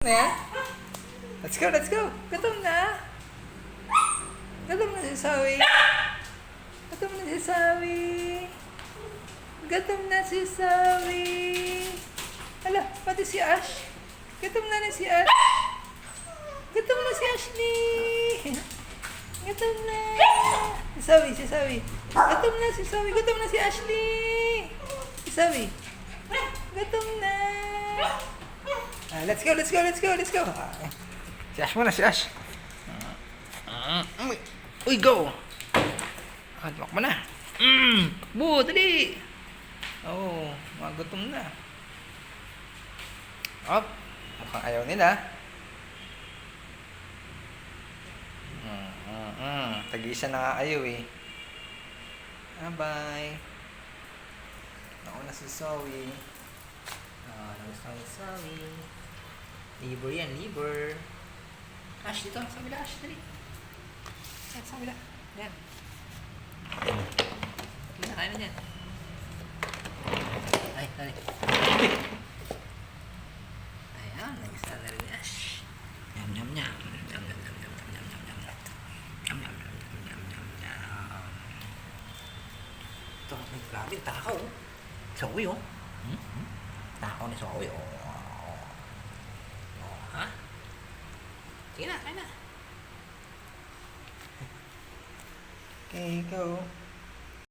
Na? Let's go, let's go. Gutom na. Gutom na si Sawi. Gutom na si Sawi. Gutom na si Sawi. Hala, pati si Ash. Gutom na si Ash. Gutom na si Ashley. Gutom na. Si Sawi. Gutom na si Sawi. Gutom na si Ashley. Si Sawi. Gutom na. Let's go. Si Ash muna, si Ash. Uy, go! Hagmak mo na. Dali! Oo, magutom na. Up, mukhang ayaw nila. Tag-isa na nga ayaw eh. Bye. Nauna si Zoe. Nagustuhan ni Zoe. Liver yan, liver. Ash, dito. Sa kabila, Ash. Dali. Yan, sa kabila. Yan. Kain na yan. Ay, dali. Ayan, nag-isa na rin, Ash. Yum. Ito, may grabe, takaw. Zoe, oh. Takaw ni Zoe, oh. Ha? Sige na, kain na. Okay, go.